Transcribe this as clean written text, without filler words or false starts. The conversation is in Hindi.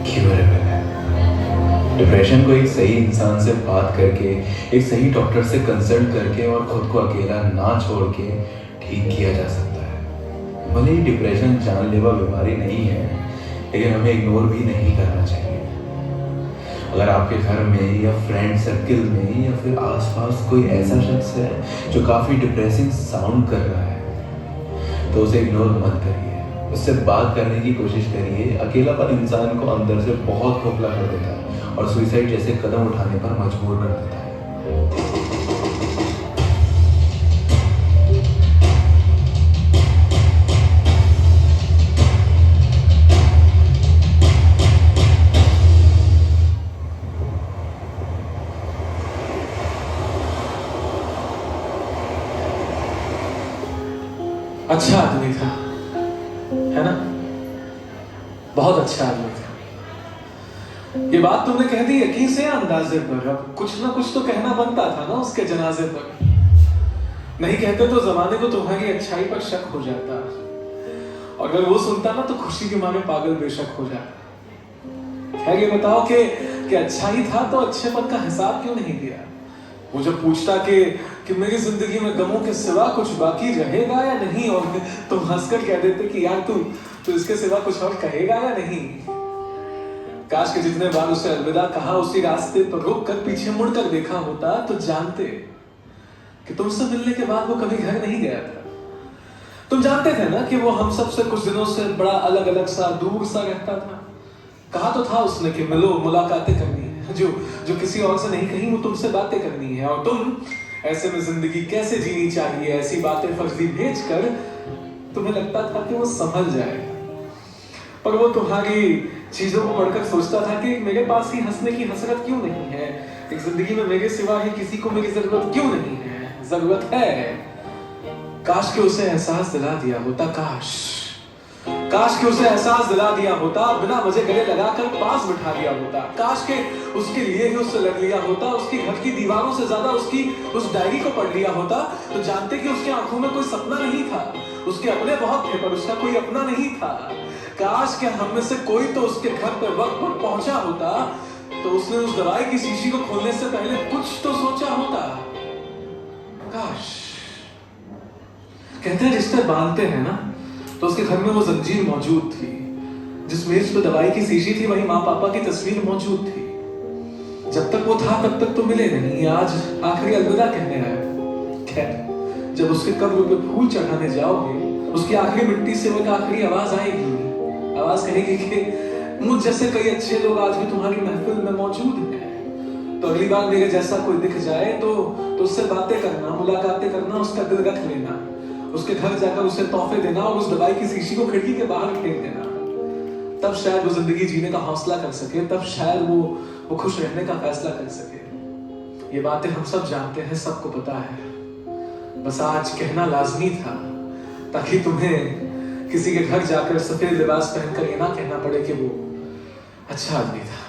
क्यूरेबल है। डिप्रेशन को एक सही इंसान से बात करके, एक सही डॉक्टर से कंसल्ट करके और खुद को अकेला ना छोड़ के ठीक किया जा सकता है। भले ही डिप्रेशन जानलेवा बीमारी नहीं है, लेकिन हमें इग्नोर भी नहीं करना चाहिए। अगर आपके घर में या फ्रेंड सर्किल में या फिर आसपास कोई ऐसा शख्स है जो काफ़ी डिप्रेसिंग साउंड कर रहा है, तो उसे इग्नोर मत करिए, उससे बात करने की कोशिश करिए। अकेलापन इंसान को अंदर से बहुत खोखला कर देता है और सुसाइड जैसे कदम उठाने पर मजबूर कर देता है। अच्छा आदमी था, है ना? बहुत अच्छा आदमी था। ये बात तुमने कह दी यकीन से या अंदाजे पर? अब कुछ ना कुछ तो कहना बनता था ना उसके जनाजे पर। नहीं कहते तो जमाने को तुम्हारी अच्छाई पर शक हो जाता, और अगर वो सुनता ना तो खुशी के मारे पागल बेशक हो जाता। खैर ये बताओ कि अच्छा ही था तो अच्छेपन का हिसाब क्यों नहीं दिया? वो जब पूछता कि मेरी जिंदगी में गमों के सिवा कुछ बाकी रहेगा या नहीं, और तुम हंसकर कह देते कि यार तू इसके सिवा कुछ और कहेगा या नहीं। काश के जितने बार उसे अलविदा कहा, उसी रास्ते पर रुक कर पीछे मुड़कर देखा होता तो जानते कि तुमसे मिलने के बाद वो कभी घर नहीं गया था। तुम जानते थे ना कि वो हम सब से कुछ दिनों से बड़ा अलग अलग सा, दूर सा रहता था। कहा तो था उसने कि मिलो, मुलाकातें करनी है, जो किसी और से नहीं कही, वो तुमसे बातें करनी है। और तुम ऐसे में जिंदगी कैसे जीनी चाहिए, ऐसी बातें फर्जी भेज कर तुम्हें लगता था कि वो समझ जाएगा। पर वो तुम्हारी चीजों को पढ़कर सोचता था कि मेरे पास ही हंसने की हसरत क्यों नहीं है, एक जिंदगी में मेरे सिवा ही किसी को मेरी जरूरत क्यों नहीं है? जरूरत है। काश के उसे एहसास दिला दिया होता, काश के उसे एहसास दिला दिया होता, बिना वजह गले लगाकर पास बिठा दिया होता। काश के उसके लिए ही उससे लग लिया होता, उसकी घर की दीवारों से ज्यादा उसकी उस डायरी को पढ़ लिया होता, तो जानते कि उसकी आंखों में कोई सपना नहीं था। उसके अपने बहुत थे पर उसका कोई अपना नहीं था। काश के हम में से कोई तो उसके घर पर वक्त पर पहुंचा होता, तो उसने उस दवाई की शीशी को खोलने से पहले कुछ तो सोचा होता। काश। कहते हैं रिश्ते बांधते हैं ना, तो उसके घर में वो जंजीर मौजूद थी। जिस मेज पे दवाई की शीशी थी, वही माँ पापा की तस्वीर मौजूद थी। जब तक वो था तब तक तो मिले नहीं, आज आखिरी अलविदा कहने आए। खैर जब उसके कब्र पे फूल चढ़ाने जाओगे, उसकी आखिरी मिट्टी से वो एक आखिरी आवाज आएगी। आवाज कहेगी कि मुझ जैसे कई अच्छे लोग आज भी तुम्हारी महफिल में मौजूद हैं। तो अगली बार मेरे जैसा कोई दिख जाए तो उससे बातें करना, मुलाकातें करना, उसका दिल रख लेना, उसके घर जाकर उसे तोहफे देना और उस दवाई की शीशी को खिड़की के बाहर फेंक देना। तब शायद वो जिंदगी जीने का हौसला कर सके, तब शायद वो खुश रहने का फैसला कर सके। ये बातें हम सब जानते हैं, सबको पता है। बस आज कहना लाजमी था, ताकि तुम्हें किसी के घर जाकर सफेद लिबास पहनकर ये ना कहना पड़े कि वो अच्छा आदमी था।